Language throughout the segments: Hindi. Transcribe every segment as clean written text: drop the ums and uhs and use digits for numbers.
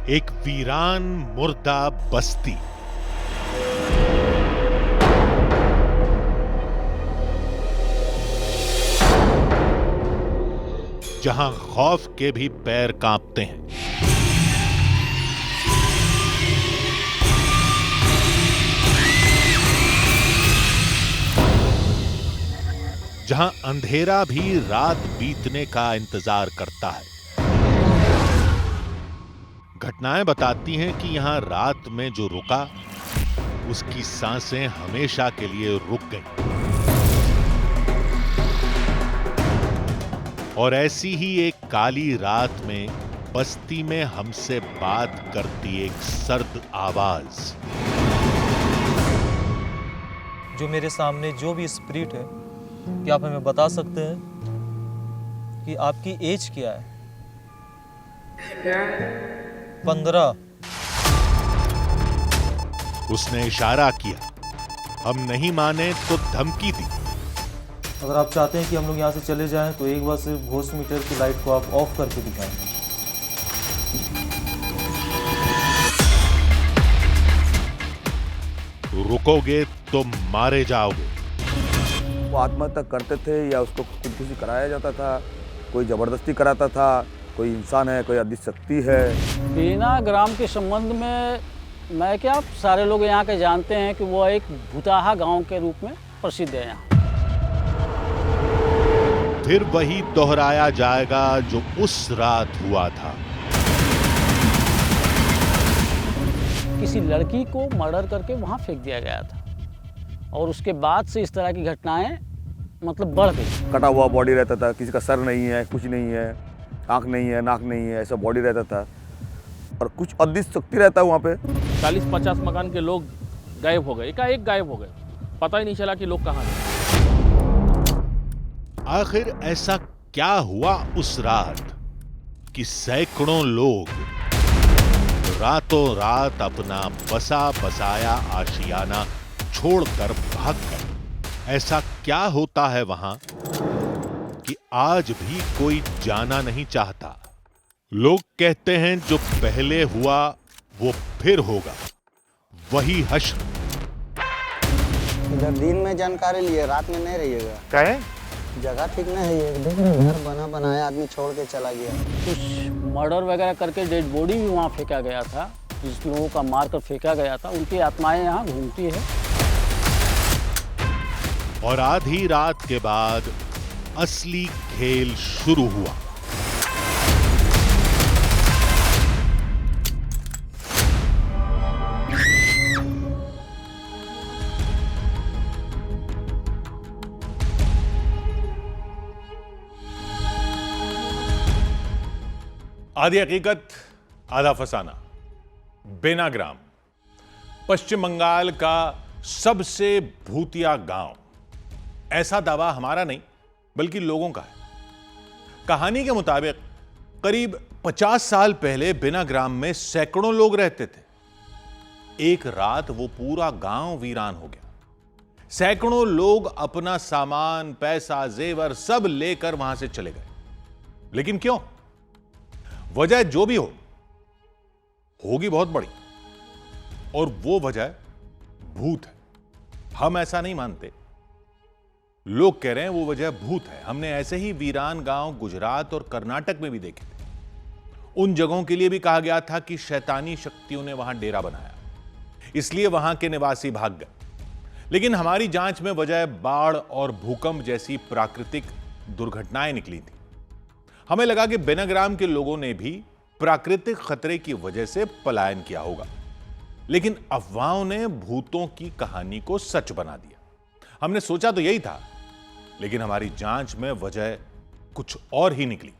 एक वीरान मुर्दा बस्ती, जहां खौफ के भी पैर कांपते हैं। जहां अंधेरा भी रात बीतने का इंतजार करता है। घटनाएं बताती हैं कि यहां रात में जो रुका, उसकी सांसें हमेशा के लिए रुक गईं। और ऐसी ही एक काली रात में बस्ती में हमसे बात करती एक सर्द आवाज। जो मेरे सामने जो भी स्पिरिट है, क्या आप हमें बता सकते हैं कि आपकी एज क्या है? 15। उसने इशारा किया। हम नहीं माने तो धमकी दी। अगर आप चाहते हैं कि हम लोग यहाँ से चले जाएं तो एक बार सिर्फ घोस्ट मीटर की लाइट को आप ऑफ करके दिखाएं। रुकोगे तो मारे जाओगे। वो आत्महत्या करते थे या उसको खुदकुशी कराया जाता था, कोई जबरदस्ती कराता था, कोई इंसान है, कोई अदृश्य शक्ति है। बीना ग्राम के संबंध में मैं क्या, सारे लोग यहाँ के जानते हैं कि वो एक भूताहा गांव के रूप में प्रसिद्ध है यहाँ। फिर वही दोहराया जाएगा जो उस रात हुआ था। किसी लड़की को मर्डर करके वहाँ फेंक दिया गया था और उसके बाद से इस तरह की घटनाएं मतलब बढ़ गई। कटा हुआ बॉडी रहता था, किसी का सर नहीं है, कुछ नहीं है, आँख नहीं है, नाक नहीं है, ऐसा बॉडी रहता था और कुछ अदृश्य शक्ति रहता है वहाँ पे। 40-50 मकान के लोग गायब हो गए, एकाएक गायब हो गए, पता ही नहीं चला कि लोग कहाँ गए। आखिर ऐसा क्या हुआ उस रात कि सैकड़ों लोग रातों रात अपना बसा बसाया आशियाना छोड़कर भाग गए? ऐसा क्या होता है वहां कि आज भी कोई जाना नहीं चाहता? लोग कहते हैं जो पहले हुआ वो फिर होगा, वही हश्र। इधर दिन में जानकारी लिए, रात में नहीं रहिएगा। क्या है? जगह ठीक नहीं है, ये देख रहे घर बना बनाया, आदमी छोड़ के चला गया। कुछ मर्डर वगैरह करके डेड बॉडी भी वहाँ फेंका गया था, जिस लोगों का मार कर फेंका गया था, उनकी आत्माएं यहाँ घूमती है। और आधी रात के बाद असली खेल शुरू हुआ। आधी हकीकत आधा फसाना। बीना ग्राम पश्चिम बंगाल का सबसे भूतिया गांव। ऐसा दावा हमारा नहीं बल्कि लोगों का है। कहानी के मुताबिक करीब 50 साल पहले बीना ग्राम में सैकड़ों लोग रहते थे। एक रात वो पूरा गांव वीरान हो गया। सैकड़ों लोग अपना सामान, पैसा, जेवर सब लेकर वहां से चले गए। लेकिन क्यों? वजह जो भी होगी बहुत बड़ी, और वो वजह भूत है। हम ऐसा नहीं मानते, लोग कह रहे हैं वो वजह भूत है। हमने ऐसे ही वीरान गांव गुजरात और कर्नाटक में भी देखे थे। उन जगहों के लिए भी कहा गया था कि शैतानी शक्तियों ने वहां डेरा बनाया, इसलिए वहां के निवासी भाग गए। लेकिन हमारी जांच में वजह बाढ़ और भूकंप जैसी प्राकृतिक दुर्घटनाएं निकली थी। हमें लगा कि बीना ग्राम के लोगों ने भी प्राकृतिक खतरे की वजह से पलायन किया होगा, लेकिन अफवाहों ने भूतों की कहानी को सच बना दिया। हमने सोचा तो यही था, लेकिन हमारी जांच में वजह कुछ और ही निकली।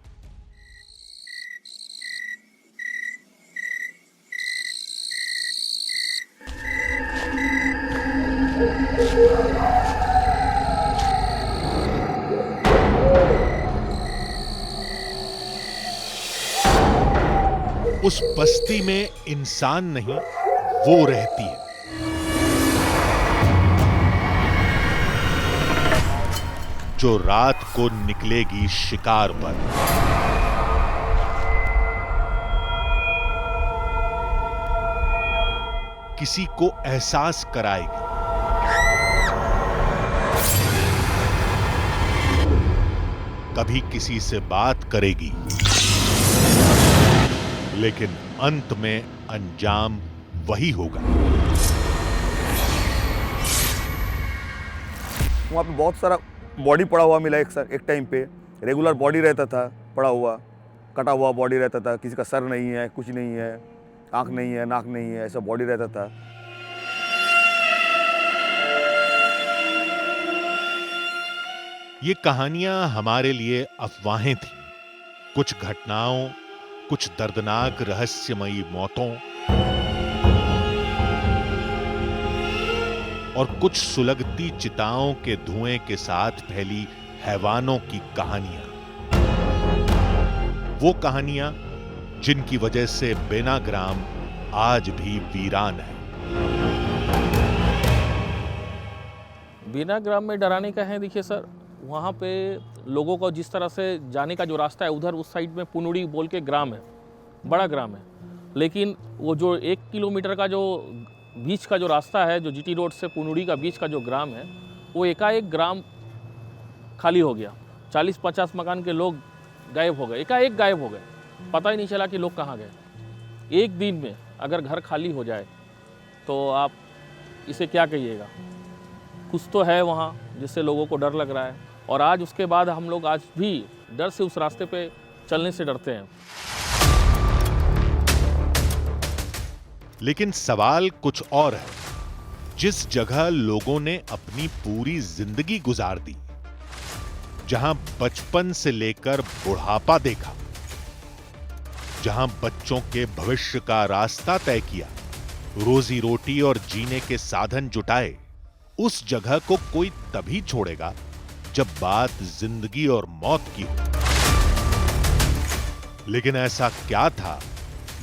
उस बस्ती में इंसान नहीं, वो रहती है। जो रात को निकलेगी शिकार पर। किसी को एहसास कराएगी। कभी किसी से बात करेगी, लेकिन अंत में अंजाम वही होगा। वहाँ पे बहुत सारा बॉडी पड़ा हुआ मिला एक टाइम पे। रेगुलर बॉडी रहता था पड़ा हुआ, कटा हुआ बॉडी रहता था। किसी का सर नहीं है, कुछ नहीं है, आँख नहीं है, नाक नहीं है, ऐसा बॉडी रहता था। ये कहानियां हमारे लिए अफवाहें थीं। कुछ घटनाओं, कुछ दर्दनाक रहस्यमयी मौतों और कुछ सुलगती चिताओं के धुएं के साथ फैली हैवानों की कहानियां। वो कहानियां जिनकी वजह से बेनाग्राम आज भी वीरान है। बेनाग्राम में डराने का है, देखिए सर, वहाँ पे लोगों को जिस तरह से जाने का जो रास्ता है, उधर उस साइड में पुनुड़ी बोल के ग्राम है, बड़ा ग्राम है, लेकिन वो जो 1 किलोमीटर का जो बीच का जो रास्ता है, जो जीटी रोड से पुनुड़ी का बीच का जो ग्राम है, वो एकाएक ग्राम खाली हो गया। 40-50 मकान के लोग गायब हो गए, एकाएक गायब हो गए, पता ही नहीं चला कि लोग कहाँ गए। एक दिन में अगर घर खाली हो जाए तो आप इसे क्या कहिएगा। कुछ तो है वहाँ जिससे लोगों को डर लग रहा है, और आज उसके बाद हम लोग आज भी डर से उस रास्ते पे चलने से डरते हैं। लेकिन सवाल कुछ और है। जिस जगह लोगों ने अपनी पूरी जिंदगी गुजार दी, जहां बचपन से लेकर बुढ़ापा देखा, जहां बच्चों के भविष्य का रास्ता तय किया, रोजी रोटी और जीने के साधन जुटाए, उस जगह को कोई तभी छोड़ेगा जब बात जिंदगी और मौत की हो। लेकिन ऐसा क्या था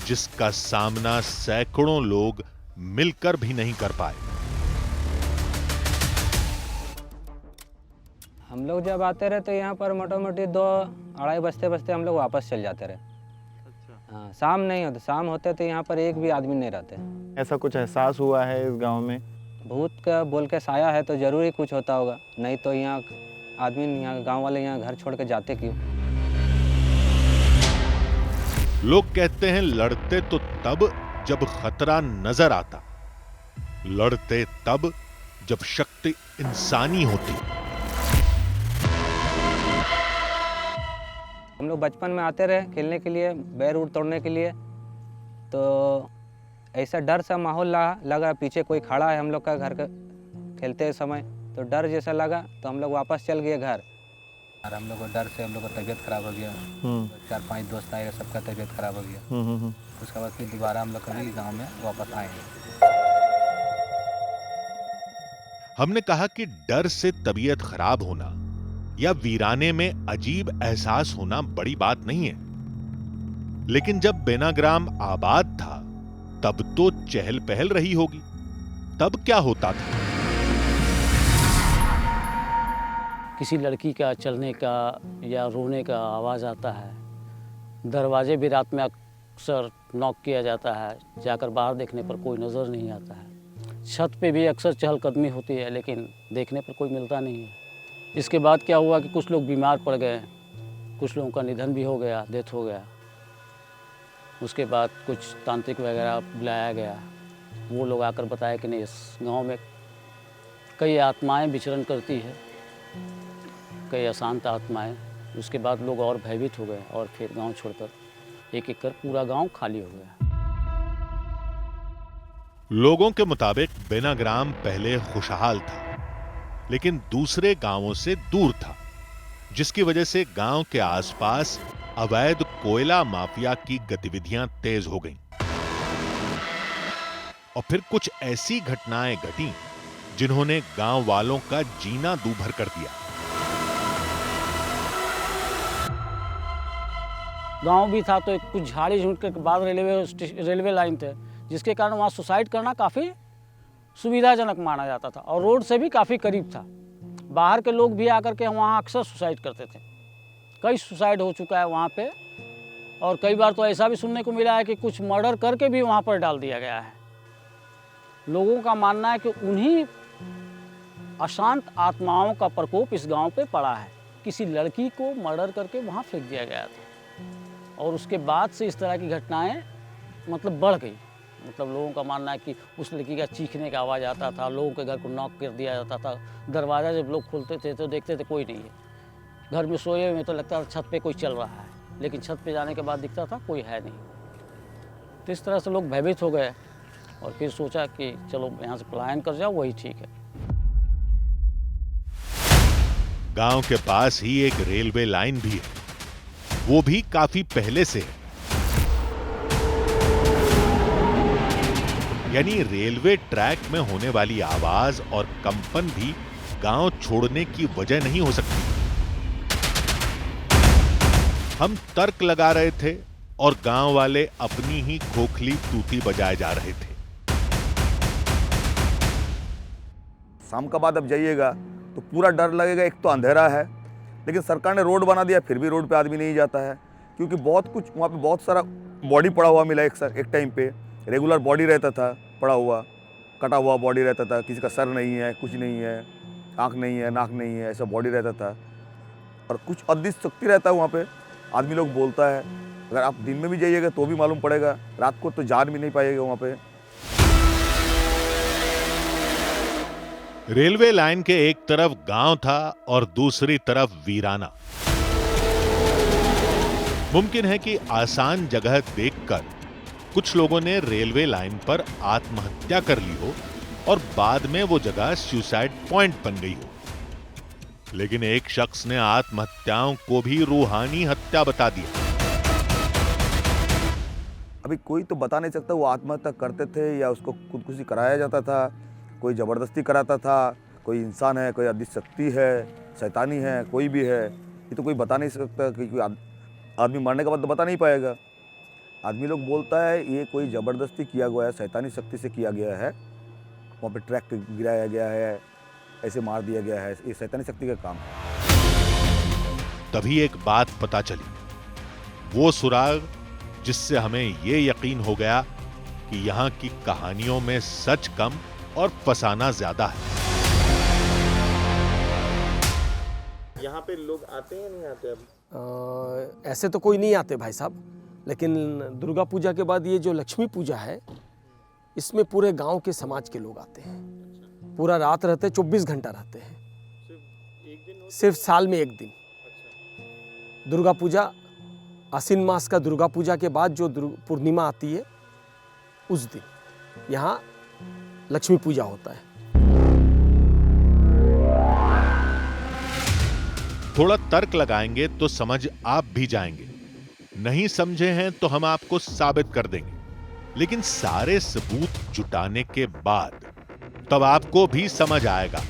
जिसका सामना सैकड़ों लोग मिलकर भी नहीं कर पाए? हम लोग जब आते रहे तो यहाँ पर मोटा मोटी 2-2:30 बजते हम लोग वापस चल जाते रहे। हाँ, शाम नहीं होता, शाम होते तो यहाँ पर एक भी आदमी नहीं रहते। ऐसा कुछ एहसास हुआ है इस गांव में? भूत का बोल के साया है तो जरूरी कुछ होता होगा, नहीं तो यहाँ आदमी, यहाँ गांव वाले यहाँ घर छोड़ के जाते क्यों? लोग कहते हैं लड़ते तो तब जब खतरा नजर आता, लड़ते तब जब शक्ति इंसानी होती। हम लोग बचपन में आते रहे खेलने के लिए, बैर उड़ तोड़ने के लिए, तो ऐसा डर सा माहौल लगा, पीछे कोई खड़ा है हम लोग का घर का खेलते समय, तो डर जैसा लगा तो हम लोग वापस चल गए घर। और हम लोग को डर से हम लोग का तबीयत खराब हो गया। 4-5 दोस्त आए, सबका तबीयत खराब हो गया। उसके बाद फिर दोबारा हम लोग कभी गाँव में वापस आए। हमने कहा कि डर से तबीयत खराब होना या वीराने में अजीब एहसास होना बड़ी बात नहीं है, लेकिन जब बेनाग्राम आबाद था तब तो चहल पहल रही होगी। तब क्या होता था? किसी लड़की का चलने का या रोने का आवाज़ आता है। दरवाजे भी रात में अक्सर नॉक किया जाता है, जाकर बाहर देखने पर कोई नज़र नहीं आता है। छत पे भी अक्सर चहलकदमी होती है, लेकिन देखने पर कोई मिलता नहीं है। इसके बाद क्या हुआ कि कुछ लोग बीमार पड़ गए, कुछ लोगों का निधन भी हो गया, डेथ हो गया। उसके बाद कुछ तांत्रिक वगैरह बुलाया गया, वो लोग आकर बताया कि नहीं, इस गांव में कई आत्माएं विचरण करती है, कई अशांत आत्माएं। उसके बाद लोग और भयभीत हो गए और फिर गांव छोड़कर एक एक कर पूरा गांव खाली हो गया। लोगों के मुताबिक बेनाग्राम पहले खुशहाल था, लेकिन दूसरे गांवों से दूर था, जिसकी वजह से गांव के आसपास अवैध कोयला माफिया की गतिविधियां तेज हो गईं। और फिर कुछ ऐसी घटनाएं घटी जिन्होंने गांव वालों का जीना दूभर कर दिया। गांव भी था तो कुछ झाड़ी झूठ के बाद रेलवे लाइन थे, जिसके कारण वहाँ सुसाइड करना काफ़ी सुविधाजनक माना जाता था और रोड से भी काफ़ी करीब था। बाहर के लोग भी आकर के वहाँ अक्सर सुसाइड करते थे। कई सुसाइड हो चुका है वहाँ पे, और कई बार तो ऐसा भी सुनने को मिला है कि कुछ मर्डर करके भी वहाँ पर डाल दिया गया है। लोगों का मानना है कि उन्हीं अशांत आत्माओं का प्रकोप इस गांव पे पड़ा है। किसी लड़की को मर्डर करके वहाँ फेंक दिया गया था और उसके बाद से इस तरह की घटनाएं मतलब बढ़ गई। मतलब लोगों का मानना है कि उस लड़की का चीखने का आवाज़ आता था, लोगों के घर को नॉक कर दिया जाता था, दरवाज़ा जब लोग खोलते थे तो देखते थे कोई नहीं है, घर में सोए हुए तो लगता था छत पे कोई चल रहा है, लेकिन छत पे जाने के बाद दिखता था कोई है नहीं। तो इस तरह से लोग भयभीत हो गए और फिर सोचा कि चलो यहाँ से पलायन कर जाओ, वही ठीक है। गांव के पास ही एक रेलवे लाइन भी है, वो भी काफी पहले से है। यानी रेलवे ट्रैक में होने वाली आवाज और कंपन भी गांव छोड़ने की वजह नहीं हो सकती। हम तर्क लगा रहे थे और गांव वाले अपनी ही खोखली तूती बजाए जा रहे थे। शाम का बाद अब जाइएगा तो पूरा डर लगेगा। एक तो अंधेरा है, लेकिन सरकार ने रोड बना दिया, फिर भी रोड पे आदमी नहीं जाता है, क्योंकि बहुत कुछ वहाँ पे बहुत सारा बॉडी पड़ा हुआ मिला। एक टाइम पे रेगुलर बॉडी रहता था, पड़ा हुआ कटा हुआ बॉडी रहता था, किसी का सर नहीं है, कुछ नहीं है, आँख नहीं है, नाक नहीं है, ऐसा बॉडी रहता था। और कुछ अदृश्य शक्ति रहता है वहाँ पे, आदमी लोग बोलता है। अगर आप दिन में भी जाइएगा तो भी मालूम पड़ेगा, रात को तो जान भी नहीं पाइएगा वहाँ पे। रेलवे लाइन के एक तरफ गांव था और दूसरी तरफ वीराना। मुमकिन है कि आसान जगह देखकर कुछ लोगों ने रेलवे लाइन पर आत्महत्या कर ली हो और बाद में वो जगह सुसाइड पॉइंट बन गई हो। लेकिन एक शख्स ने आत्महत्याओं को भी रूहानी हत्या बता दिया। अभी कोई तो बता नहीं सकता वो आत्महत्या करते थे या उसको खुदकुशी कराया जाता था, कोई ज़बरदस्ती कराता था, कोई इंसान है, कोई अदृश्य शक्ति है, शैतानी है, कोई भी है, ये तो कोई बता नहीं सकता। क्योंकि आदमी मरने के बाद तो बता नहीं पाएगा। आदमी लोग बोलता है ये कोई ज़बरदस्ती किया गया है, शैतानी शक्ति से किया गया है, वहाँ पे ट्रैक गिराया गया है, ऐसे मार दिया गया है, ये शैतानी शक्ति का काम है। तभी एक बात पता चली, वो सुराग जिससे हमें ये यकीन हो गया कि यहाँ की कहानियों में सच कम और फसाना ज्यादा है। यहाँ पे लोग आते हैं नहीं आते? अब ऐसे तो कोई नहीं आते भाई साहब, लेकिन दुर्गा पूजा के बाद ये जो लक्ष्मी पूजा है, इसमें पूरे गांव के समाज के लोग आते हैं। पूरा रात रहते हैं, 24 घंटा रहते हैं। सिर्फ साल में एक दिन दुर्गा पूजा, आश्विन मास का दुर्गा पूजा के बाद जो पूर्णिमा आती है उस दिन यहाँ लक्ष्मी पूजा होता है। थोड़ा तर्क लगाएंगे तो समझ आप भी जाएंगे, नहीं समझे हैं तो हम आपको साबित कर देंगे। लेकिन सारे सबूत जुटाने के बाद तब आपको भी समझ आएगा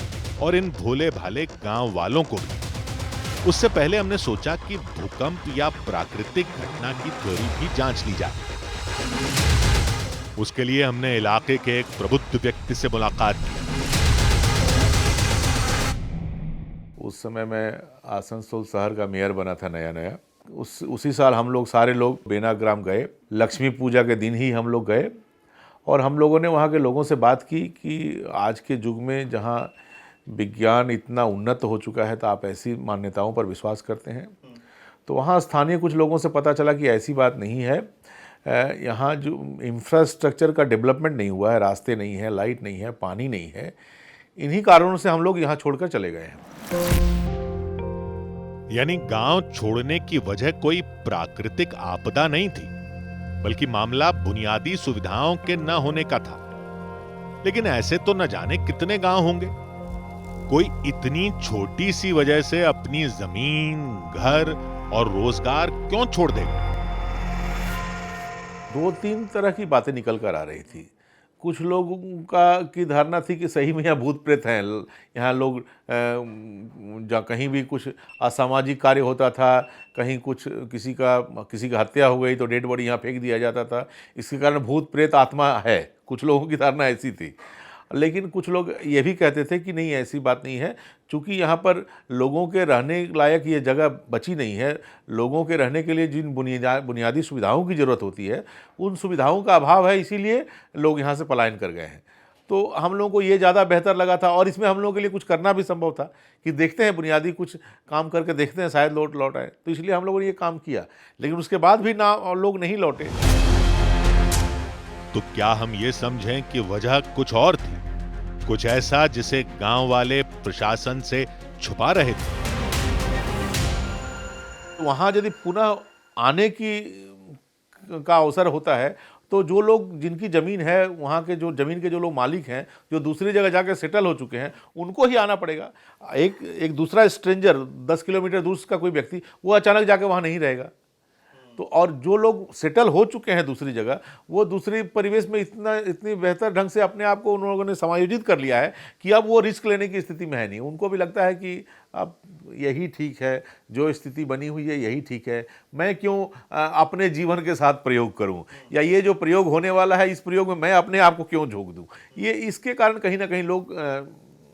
और इन भोले भाले गांव वालों को भी। उससे पहले हमने सोचा कि भूकंप या प्राकृतिक घटना की थ्योरी भी जांच ली जाए। उसके लिए हमने इलाके के एक प्रबुद्ध व्यक्ति से मुलाकात की। उस समय मैं आसनसोल शहर का मेयर बना था नया नया। उसी साल हम लोग सारे लोग बेना ग्राम गए। लक्ष्मी पूजा के दिन ही हम लोग गए और हम लोगों ने वहाँ के लोगों से बात की कि आज के युग में जहाँ विज्ञान इतना उन्नत हो चुका है तो आप ऐसी मान्यताओं पर विश्वास करते हैं? तो वहाँ स्थानीय कुछ लोगों से पता चला कि ऐसी बात नहीं है। यहाँ जो इंफ्रास्ट्रक्चर का डेवलपमेंट नहीं हुआ है, रास्ते नहीं है, लाइट नहीं है, पानी नहीं है, इन्हीं कारणों से हम लोग यहाँ छोड़कर चले गए हैं। यानी गांव छोड़ने की वजह कोई प्राकृतिक आपदा नहीं थी, बल्कि मामला बुनियादी सुविधाओं के न होने का था। लेकिन ऐसे तो न जाने कितने गांव होंगे। कोई इतनी छोटी सी वजह से अपनी जमीन, घर और रोजगार क्यों छोड़ देगा? 2-3 तरह की बातें निकल कर आ रही थी। कुछ लोगों की धारणा थी कि सही में यहाँ भूत प्रेत हैं। यहाँ लोग जहाँ कहीं भी कुछ असामाजिक कार्य होता था, कहीं कुछ किसी का हत्या हो गई तो डेड बॉडी यहाँ फेंक दिया जाता था, इसके कारण भूत प्रेत आत्मा है। कुछ लोगों की धारणा ऐसी थी। लेकिन कुछ लोग ये भी कहते थे कि नहीं, ऐसी बात नहीं है, क्योंकि यहाँ पर लोगों के रहने लायक ये जगह बची नहीं है। लोगों के रहने के लिए जिन बुनियादी सुविधाओं की ज़रूरत होती है, उन सुविधाओं का अभाव है, इसीलिए लोग यहाँ से पलायन कर गए हैं। तो हम लोगों को ये ज़्यादा बेहतर लगा था और इसमें हम लोगों के लिए कुछ करना भी संभव था कि देखते हैं बुनियादी कुछ काम करके देखते हैं शायद लौट आए, तो इसलिए हम लोगों ने ये काम किया। लेकिन उसके बाद भी ना लोग नहीं लौटे। तो क्या हम ये समझें कि वजह कुछ और थी, कुछ ऐसा जिसे गांव वाले प्रशासन से छुपा रहे थे? वहाँ यदि पुनः आने का अवसर होता है तो जो लोग जिनकी ज़मीन है, वहाँ के जो ज़मीन के जो लोग मालिक हैं, जो दूसरी जगह जाकर सेटल हो चुके हैं, उनको ही आना पड़ेगा। एक दूसरा स्ट्रेंजर 10 किलोमीटर दूर का कोई व्यक्ति वो अचानक जाकर वहाँ नहीं रहेगा। तो और जो लोग सेटल हो चुके हैं दूसरी जगह, वो दूसरी परिवेश में इतनी बेहतर ढंग से अपने आप को उन लोगों ने समायोजित कर लिया है कि अब वो रिस्क लेने की स्थिति में है नहीं। उनको भी लगता है कि अब यही ठीक है, जो स्थिति बनी हुई है यही ठीक है, मैं क्यों अपने जीवन के साथ प्रयोग करूं, या ये जो प्रयोग होने वाला है इस प्रयोग में मैं अपने आप को क्यों झोंक दूं। ये इसके कारण कहीं ना कहीं लोग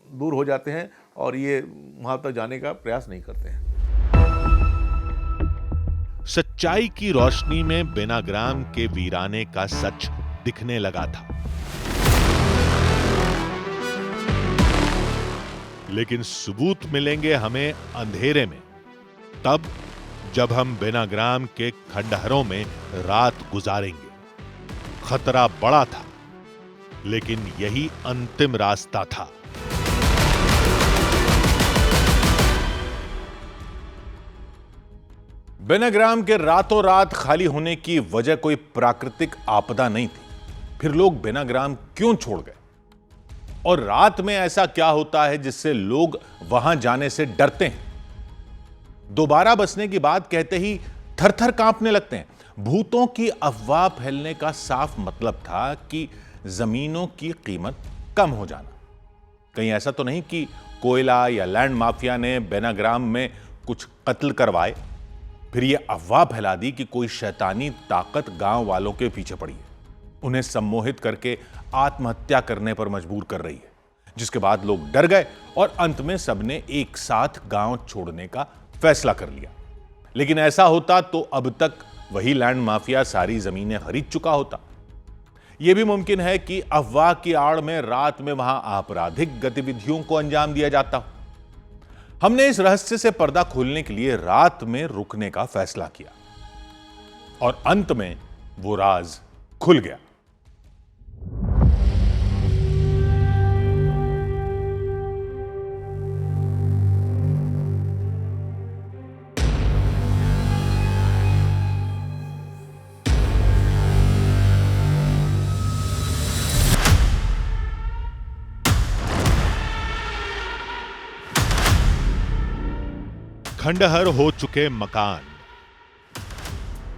दूर हो जाते हैं और ये वहाँ तक जाने का प्रयास नहीं करते हैं। सच्चाई की रोशनी में बेनाग्राम के वीराने का सच दिखने लगा था, लेकिन सबूत मिलेंगे हमें अंधेरे में, तब जब हम बेनाग्राम के खंडहरों में रात गुजारेंगे। खतरा बड़ा था, लेकिन यही अंतिम रास्ता था। बेनाग्राम के रातों रात खाली होने की वजह कोई प्राकृतिक आपदा नहीं थी। फिर लोग बेनाग्राम क्यों छोड़ गए, और रात में ऐसा क्या होता है जिससे लोग वहां जाने से डरते हैं? दोबारा बसने की बात कहते ही थरथर कांपने लगते हैं। भूतों की अफवाह फैलने का साफ मतलब था कि जमीनों की कीमत कम हो जाना। कहीं ऐसा तो नहीं कि कोयला या लैंड माफिया ने बेनाग्राम में कुछ कत्ल करवाए, फिर यह अफवाह फैला दी कि कोई शैतानी ताकत गांव वालों के पीछे पड़ी है, उन्हें सम्मोहित करके आत्महत्या करने पर मजबूर कर रही है, जिसके बाद लोग डर गए और अंत में सबने एक साथ गांव छोड़ने का फैसला कर लिया। लेकिन ऐसा होता तो अब तक वही लैंड माफिया सारी जमीनें खरीद चुका होता। यह भी मुमकिन है कि अफवाह की आड़ में रात में वहां आपराधिक गतिविधियों को अंजाम दिया जाता हो। हमने इस रहस्य से पर्दा खोलने के लिए रात में रुकने का फैसला किया, और अंत में वो राज खुल गया। खंडहर हो चुके मकान,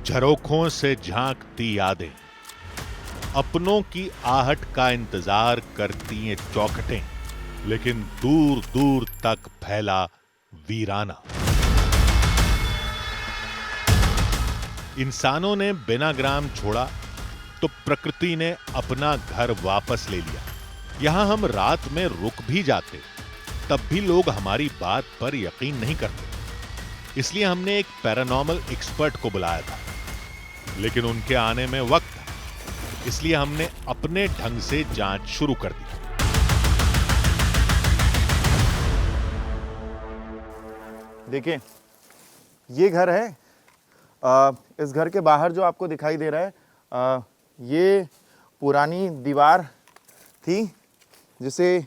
झरोखों से झांकती यादें, अपनों की आहट का इंतजार करती हैं चौखटें, लेकिन दूर दूर तक फैला वीराना। इंसानों ने बेनाग्राम छोड़ा तो प्रकृति ने अपना घर वापस ले लिया। यहां हम रात में रुक भी जाते, तब भी लोग हमारी बात पर यकीन नहीं करते। इसलिए हमने एक पैरानॉर्मल एक्सपर्ट को बुलाया था, लेकिन उनके आने में वक्त था, इसलिए हमने अपने ढंग से जांच शुरू कर दी। देखिए, ये घर है। इस घर के बाहर जो आपको दिखाई दे रहा है, ये पुरानी दीवार थी जिसे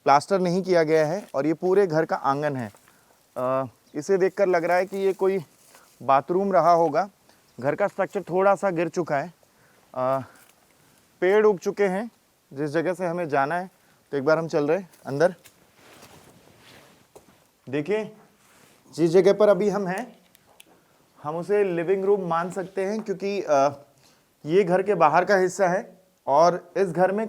प्लास्टर नहीं किया गया है, और ये पूरे घर का आंगन है। इसे देखकर लग रहा है कि ये कोई बाथरूम रहा होगा। घर का स्ट्रक्चर थोड़ा सा गिर चुका है, पेड़ उग चुके हैं जिस जगह से हमें जाना है। तो एक बार हम चल रहे हैं अंदर। देखिए, जिस जगह पर अभी हम हैं, हम उसे लिविंग रूम मान सकते हैं, क्योंकि ये घर के बाहर का हिस्सा है और इस घर में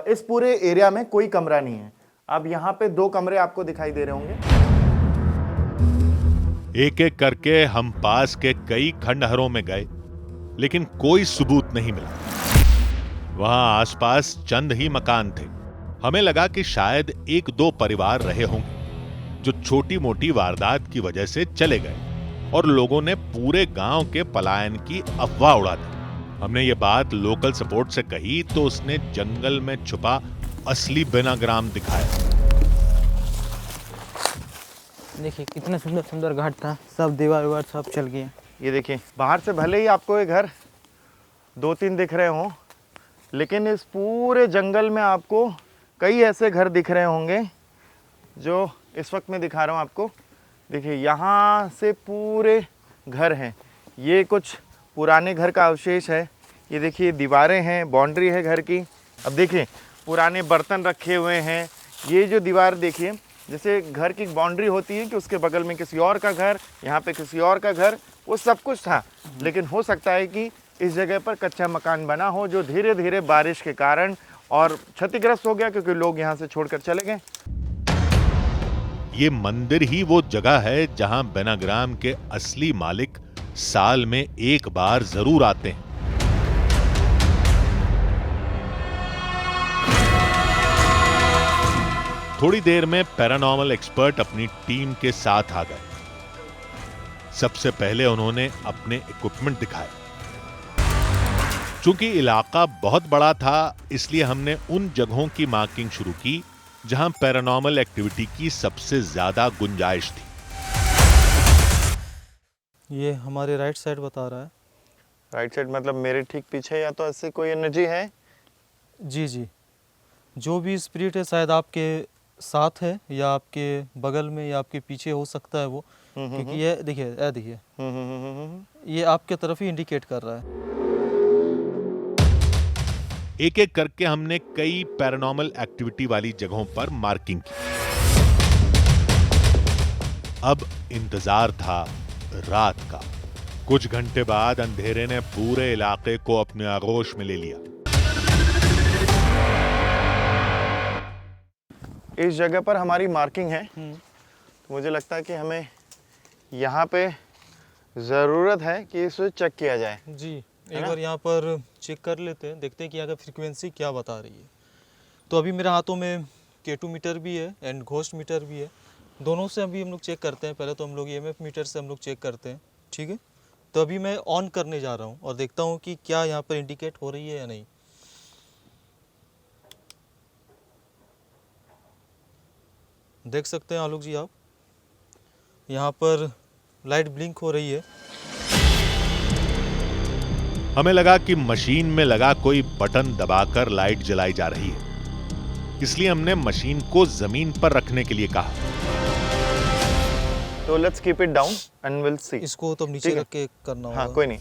इस पूरे एरिया में कोई कमरा नहीं है। अब यहाँ पे 2 कमरे आपको दिखाई दे रहे होंगे। एक एक करके हम पास के कई खंडहरों में गए, लेकिन कोई सबूत नहीं मिला। वहां आसपास चंद ही मकान थे। हमें लगा कि शायद 1-2 परिवार रहे होंगे जो छोटी मोटी वारदात की वजह से चले गए, और लोगों ने पूरे गांव के पलायन की अफवाह उड़ा दी। हमने ये बात लोकल सपोर्ट से कही तो उसने जंगल में छुपा असली बेनाग्राम दिखाया। देखिए कितना सुंदर सुंदर घाट था, सब दीवार उवार सब चल गए। ये देखिए, बाहर से भले ही आपको ये घर 2-3 दिख रहे हों, लेकिन इस पूरे जंगल में आपको कई ऐसे घर दिख रहे होंगे जो इस वक्त मैं दिखा रहा हूँ आपको। देखिए यहाँ से पूरे घर हैं, ये कुछ पुराने घर का अवशेष है। ये देखिए दीवारें हैं, बाउंड्री है घर की। अब देखिए पुराने बर्तन रखे हुए हैं। ये जो दीवार देखिए, जैसे घर की बाउंड्री होती है कि उसके बगल में किसी और का घर, यहाँ पे किसी और का घर, वो सब कुछ था। लेकिन हो सकता है कि इस जगह पर कच्चा मकान बना हो जो धीरे धीरे बारिश के कारण और क्षतिग्रस्त हो गया क्योंकि लोग यहाँ से छोड़कर चले गए। ये मंदिर ही वो जगह है जहां बेनाग्राम के असली मालिक साल में एक बार जरूर आते हैं। थोड़ी देर में पैरानॉर्मल एक्सपर्ट अपनी टीम के साथ आ गए। सबसे पहले उन्होंने अपने इक्विपमेंट दिखाए। चूंकि इलाका बहुत बड़ा था, इसलिए हमने उन जगहों की मार्किंग शुरू की जहां पैरानॉर्मल एक्टिविटी की सबसे ज्यादा गुंजाइश थी। ये हमारे राइट साइड बता रहा है। राइट साइड मतलब मेरे ठीक पीछे, या तो ऐसे कोई एनर्जी है? जी जी, जो भी स्पिरिट है शायद आपके साथ है या आपके बगल में या आपके पीछे हो सकता है वो, क्योंकि ये देखिए ये आपके तरफ ही इंडिकेट कर रहा है। एक एक करके हमने कई पैरानॉर्मल एक्टिविटी वाली जगहों पर मार्किंग की। अब इंतजार था रात का। कुछ घंटे बाद अंधेरे ने पूरे इलाके को अपने आगोश में ले लिया। इस जगह पर हमारी मार्किंग है, तो मुझे लगता है कि हमें यहाँ पे ज़रूरत है कि इसे चेक किया जाए। जी, एक बार यहाँ पर चेक कर लेते हैं, देखते हैं कि यहाँ का फ्रीक्वेंसी क्या बता रही है। तो अभी मेरे हाथों में K2 मीटर भी है एंड घोस्ट मीटर भी है, दोनों से अभी हम लोग चेक करते हैं। पहले तो हम लोग EMF मीटर से हम लोग चेक करते हैं, ठीक है। तो अभी मैं ऑन करने जा रहा हूँ और देखता हूँ कि क्या यहाँ पर इंडिकेट हो रही है या नहीं। देख सकते हैं आलोक जी आप, यहाँ पर लाइट ब्लिंक हो रही है। हमें लगा कि मशीन में लगा कोई बटन दबाकर लाइट जलाई जा रही है, इसलिए हमने मशीन को जमीन पर रखने के लिए कहा। तो let's keep it down and will see. इसको तो नीचे रख के करना होगा। हाँ, कोई नहीं।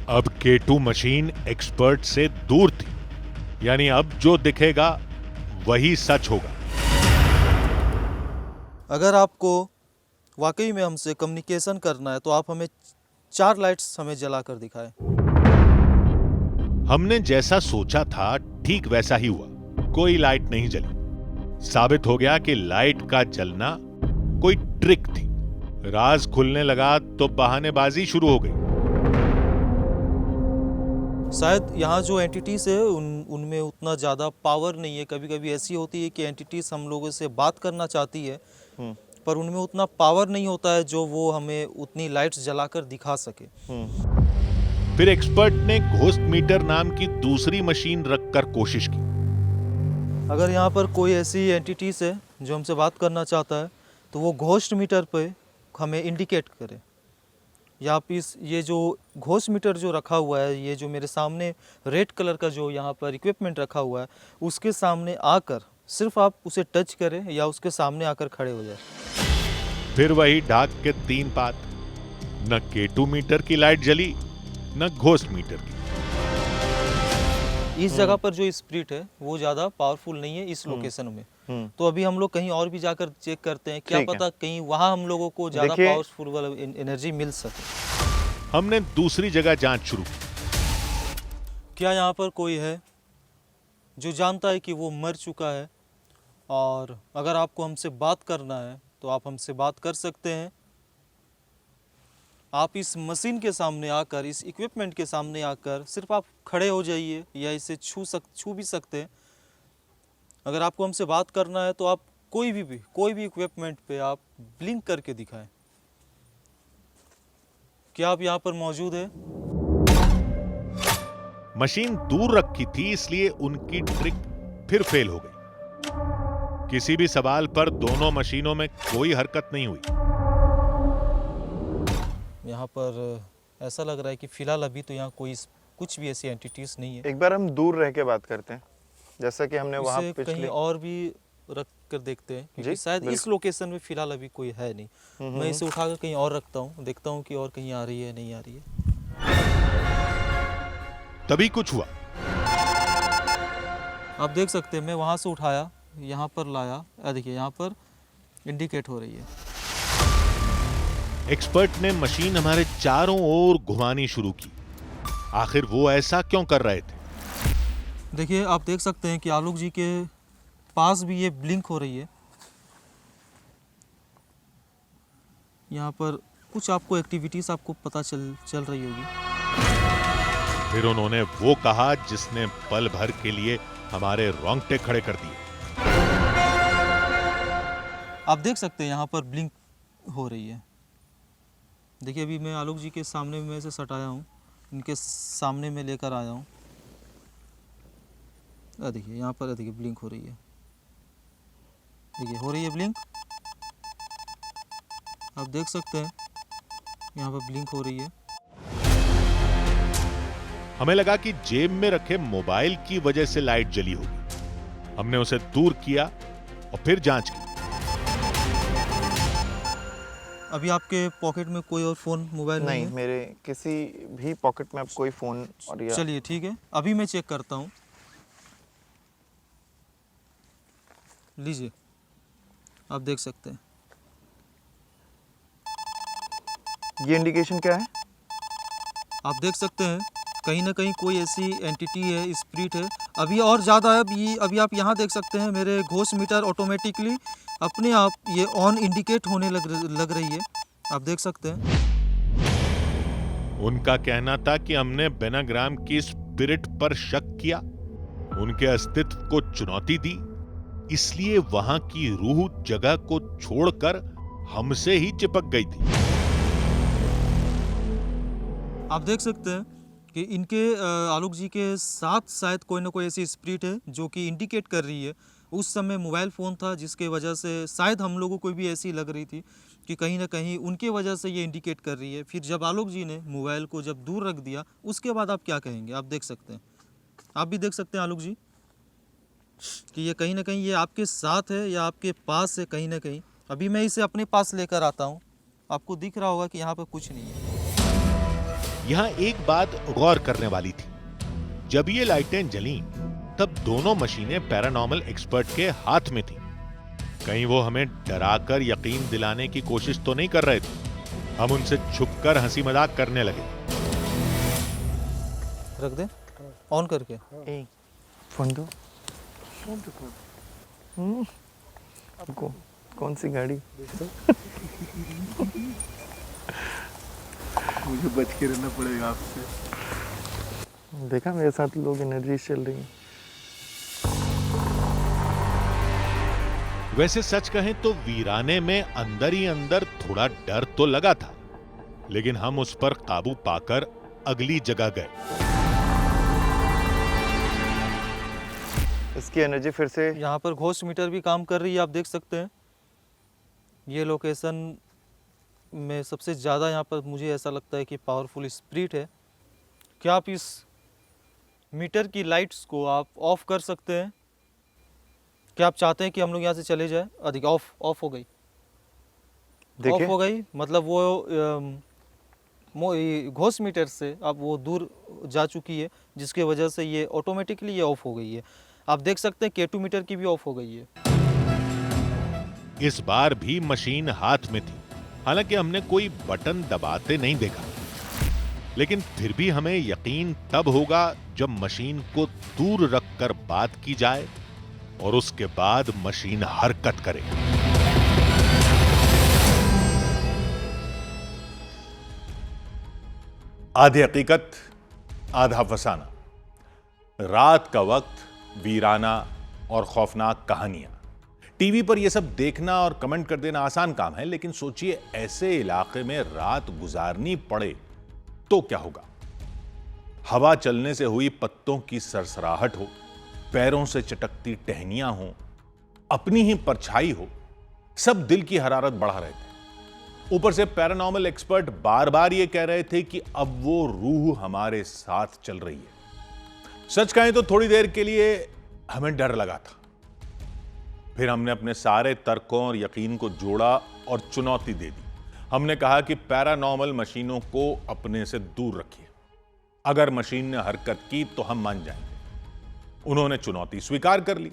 अब K2 मशीन एक्सपर्ट से दूर थी, यानी अब जो दिखेगा वही सच होगा। अगर आपको वाकई में हमसे कम्युनिकेशन करना है तो आप हमें 4 लाइट्स हमें जलाकर दिखाएं। हमने जैसा सोचा था ठीक वैसा ही हुआ। कोई लाइट नहीं जली। साबित हो गया कि लाइट का जलना कोई ट्रिक थी। राज खुलने लगा तो बहानेबाजी शुरू हो गई। शायद यहाँ जो एंटिटीज है उनमें उतना ज़्यादा पावर नहीं है। कभी कभी ऐसी होती है कि एंटिटीज हम लोगों से बात करना चाहती है, पर उनमें उतना पावर नहीं होता है जो वो हमें उतनी लाइट्स जलाकर दिखा सके। फिर एक्सपर्ट ने घोस्ट मीटर नाम की दूसरी मशीन रखकर कोशिश की। अगर यहाँ पर कोई ऐसी एंटिटीज है जो हमसे बात करना चाहता है तो वो घोस्ट मीटर पे हमें इंडिकेट करे। या आप ये जो घोस्ट मीटर जो रखा हुआ है, ये जो मेरे सामने रेड कलर का जो यहाँ पर इक्विपमेंट रखा हुआ है, उसके सामने आकर सिर्फ आप उसे टच करें या उसके सामने आकर खड़े हो जाए। फिर वही ढाक के 3 पात। न K2 मीटर की लाइट जली न घोस्ट मीटर की। इस जगह पर जो स्पिरिट है वो ज़्यादा पावरफुल नहीं है इस लोकेशन में। तो अभी हम लोग कहीं और भी जाकर चेक करते हैं, क्या पता कहीं वहाँ हम लोगों को ज़्यादा पावरफुल एनर्जी मिल सके। हमने दूसरी जगह जांच शुरू की। क्या यहाँ पर कोई है जो जानता है कि वो मर चुका है, और अगर आपको हमसे बात करना है तो आप हमसे बात कर सकते हैं। आप इस मशीन के सामने आकर, इस इक्विपमेंट के सामने आकर सिर्फ आप खड़े हो जाइए या इसे छू भी सकते हैं। अगर आपको हमसे बात करना है तो आप कोई भी इक्विपमेंट पे आप ब्लिंक करके दिखाएं। क्या आप यहाँ पर मौजूद है? मशीन दूर रखी थी, इसलिए उनकी ट्रिक फिर फेल हो गई। किसी भी सवाल पर दोनों मशीनों में कोई हरकत नहीं हुई। यहाँ पर ऐसा लग रहा है कि फिलहाल अभी तो यहाँ कोई कुछ भी ऐसी एंटिटीज नहीं है। एक बार हम दूर रह के बात करते हैं, जैसा कि हमने वहाँ इसे कहीं पिछले और भी रख कर देखते हैं, क्योंकि जी, शायद इस बिल्कुल। लोकेशन में फिलहाल अभी कोई है नहीं। मैं इसे उठाकर कहीं और रखता हूँ, देखता हूँ कि और कहीं आ रही है नहीं आ रही है। तभी कुछ हुआ। आप देख सकते हैं मैं वहाँ से उठाया, यहाँ पर लाया, देखिए यहाँ पर इंडिकेट हो रही है। एक्सपर्ट ने मशीन हमारे चारों ओर घुमानी शुरू की। आखिर वो ऐसा क्यों कर रहे थे? देखिए आप देख सकते हैं कि आलोक जी के पास भी ये ब्लिंक हो रही है। यहाँ पर कुछ आपको एक्टिविटीज आपको पता चल रही होगी। फिर उन्होंने वो कहा जिसने पल भर के लिए हमारे रोंगटे खड़े कर दिए। आप देख सकते हैं यहाँ पर ब्लिंक हो रही है। देखिए अभी मैं आलोक जी के सामने में से सटाया हूँ, इनके सामने में लेकर आया हूँ। देखिए यहाँ पर देखिए ब्लिंक हो रही है। देखिए हो रही है ब्लिंक, आप देख सकते हैं यहाँ पर ब्लिंक हो रही है। हमें लगा कि जेब में रखे मोबाइल की वजह से लाइट जली होगी। हमने उसे दूर किया और फिर जांच की। अभी आपके पॉकेट में कोई और फोन मोबाइल नहीं है? मेरे किसी भी पॉकेट में अब कोई फोन और या चलिए ठीक है, अभी मैं चेक करता हूँ। लीजिए आप देख सकते हैं। ये इंडिकेशन क्या है? आप देख सकते हैं कहीं ना कहीं कोई ऐसी एंटिटी है, स्पिरिट है। अभी और ज़्यादा है। अभी आप यहाँ देख सकते हैं मेरे घोष मीटर ऑटोमेटिकली अपने आप ये ऑन इंडिकेट होने लग रही है। आप देख सकते हैं। उनका कहना था कि हमने बेनाग्राम की स्पिरिट पर शक किया, उनके अस्तित्व को चुनौती दी, इसलिए वहां की रूह जगह को छोड़कर हमसे ही चिपक गई थी। आप देख सकते हैं कि इनके आलोक जी के साथ शायद कोई ना कोई ऐसी स्पिरिट है जो कि इंडिकेट कर रही है। उस समय मोबाइल फ़ोन था जिसके वजह से शायद हम लोगों को भी ऐसी लग रही थी कि कहीं ना कहीं उनके वजह से ये इंडिकेट कर रही है। फिर जब आलोक जी ने मोबाइल को जब दूर रख दिया, उसके बाद आप क्या कहेंगे? आप देख सकते हैं, आप भी देख सकते हैं आलोक जी कि ये कहीं ना कहीं ये आपके साथ है या आपके पास है कहीं ना कहीं। अभी मैं इसे अपने पास लेकर आता हूँ, आपको दिख रहा होगा कि यहाँ पर कुछ नहीं है। यहां एक बात गौर करने वाली थी, जब ये लाइटें जलीं, तब दोनों मशीनें पैरानॉर्मल एक्सपर्ट के हाथ में थीं। कहीं वो हमें डराकर यकीन दिलाने की कोशिश तो नहीं कर रहे थे। हम उनसे छुपकर हंसी मजाक करने लगे। रख दे ऑन करके। फोन दो। कौन सी गाड़ी? मुझे बच के रहना पड़ेगा आपसे। देखा मेरे साथ लोग एनर्जी चल रही है। वैसे सच कहें तो वीराने में अंदर ही अंदर थोड़ा डर तो लगा था, लेकिन हम उस पर काबू पाकर अगली जगह गए। इसकी एनर्जी फिर से यहाँ पर घोष मीटर भी काम कर रही है, आप देख सकते हैं। ये लोकेशन में सबसे ज़्यादा यहाँ पर मुझे ऐसा लगता है कि पावरफुल स्पिरिट है। क्या आप इस मीटर की लाइट्स को आप ऑफ कर सकते हैं? क्या आप चाहते हैं कि हम लोग यहाँ से चले जाए? अधिक ऑफ हो गई, ऑफ हो गई, मतलब वो घोष मीटर से अब वो दूर जा चुकी है, जिसके वजह से ये ऑटोमेटिकली ये ऑफ हो गई है। आप देख सकते हैं K2 मीटर की भी ऑफ हो गई है। इस बार भी मशीन हाथ में थी, हालांकि हमने कोई बटन दबाते नहीं देखा, लेकिन फिर भी हमें यकीन तब होगा जब मशीन को दूर रखकर बात की जाए और उसके बाद मशीन हरकत करे। आधी हकीकत आधा फसाना, रात का वक्त, वीराना और खौफनाक कहानियां। टीवी पर यह सब देखना और कमेंट कर देना आसान काम है, लेकिन सोचिए ऐसे इलाके में रात गुजारनी पड़े तो क्या होगा। हवा चलने से हुई पत्तों की सरसराहट हो, पैरों से चटकती टहनियां हो, अपनी ही परछाई हो, सब दिल की हरारत बढ़ा रहे थे। ऊपर से पैरानॉर्मल एक्सपर्ट बार बार यह कह रहे थे कि अब वो रूह हमारे साथ चल रही है। सच कहें तो थोड़ी देर के लिए हमें डर लगा था। फिर हमने अपने सारे तर्कों और यकीन को जोड़ा और चुनौती दे दी। हमने कहा कि पैरानॉर्मल मशीनों को अपने से दूर रखिए। अगर मशीन ने हरकत की तो हम मान जाएंगे। उन्होंने चुनौती स्वीकार कर ली।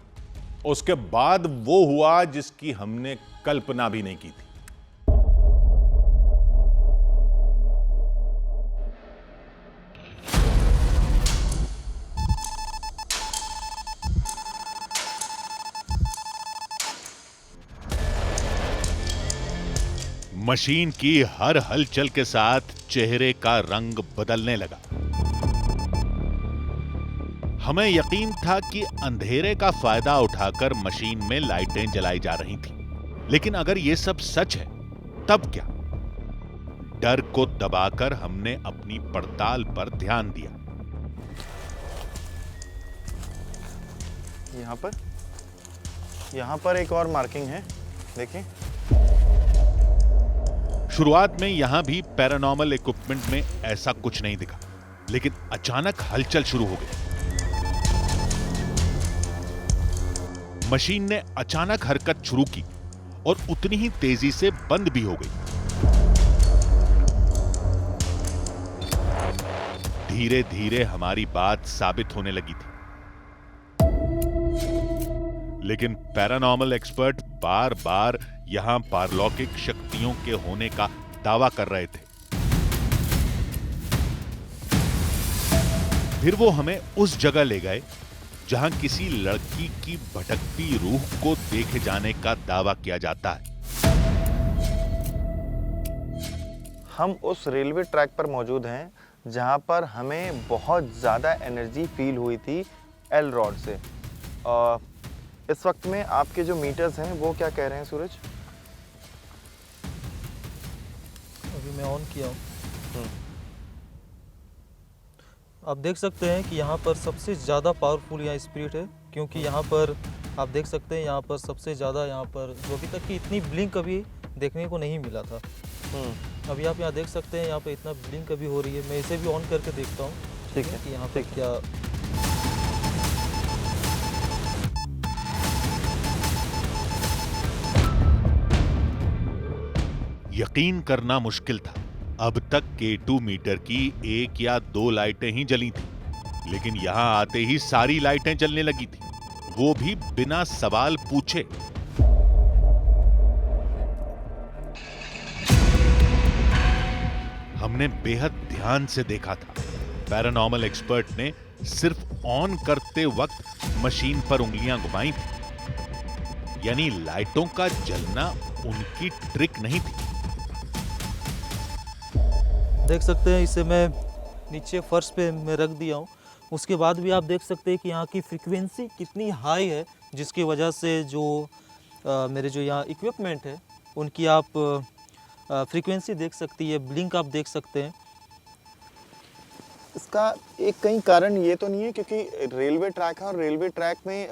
उसके बाद वो हुआ जिसकी हमने कल्पना भी नहीं की थी। मशीन की हर हलचल के साथ चेहरे का रंग बदलने लगा। हमें यकीन था कि अंधेरे का फायदा उठाकर मशीन में लाइटें जलाई जा रही थीं। लेकिन अगर यह सब सच है, तब क्या? डर को दबाकर हमने अपनी पड़ताल पर ध्यान दिया। यहाँ पर एक और मार्किंग है, देखिए। शुरुआत में यहां भी पैरानॉर्मल इक्विपमेंट में ऐसा कुछ नहीं दिखा, लेकिन अचानक हलचल शुरू हो गई। मशीन ने अचानक हरकत शुरू की और उतनी ही तेजी से बंद भी हो गई। धीरे धीरे हमारी बात साबित होने लगी थी। लेकिन पैरानॉर्मल एक्सपर्ट बार बार यहां पारलौकिक शक्तियों के होने का दावा कर रहे थे। फिर वो हमें उस जगह ले गए जहां किसी लड़की की भटकती रूह को देखे जाने का दावा किया जाता है। हम उस रेलवे ट्रैक पर मौजूद हैं जहां पर हमें बहुत ज़्यादा एनर्जी फील हुई थी एल रॉड से। इस वक्त में आपके जो मीटर्स हैं वो क्या कह रहे हैं सूरज? अभी मैं ऑन किया हूँ। आप देख सकते हैं कि यहाँ पर सबसे ज़्यादा पावरफुल यहाँ स्पिरिट है, क्योंकि यहाँ पर आप देख सकते हैं यहाँ पर सबसे ज़्यादा यहाँ पर जो अभी तक की इतनी ब्लिंक अभी देखने को नहीं मिला था। अभी आप यहाँ देख सकते हैं यहाँ पे इतना ब्लिंक अभी हो रही है। मैं इसे भी ऑन करके देखता हूँ, ठीक है, कि यहाँ पे क्या। यकीन करना मुश्किल था, अब तक K2 मीटर की 1 या 2 लाइटें ही जली थी, लेकिन यहां आते ही सारी लाइटें जलने लगी थी, वो भी बिना सवाल पूछे। हमने बेहद ध्यान से देखा था। पैरानॉर्मल एक्सपर्ट ने सिर्फ ऑन करते वक्त मशीन पर उंगलियां घुमाई थी, यानी लाइटों का जलना उनकी ट्रिक नहीं थी। देख सकते हैं इसे मैं नीचे फर्श पे मैं रख दिया हूँ। उसके बाद भी आप देख सकते हैं कि यहाँ की फ्रीक्वेंसी कितनी हाई है, जिसकी वजह से जो मेरे जो यहाँ इक्विपमेंट है उनकी आप फ्रीक्वेंसी देख सकती है, ब्लिंक आप देख सकते हैं। इसका एक कहीं कारण ये तो नहीं है क्योंकि रेलवे ट्रैक है और रेलवे ट्रैक में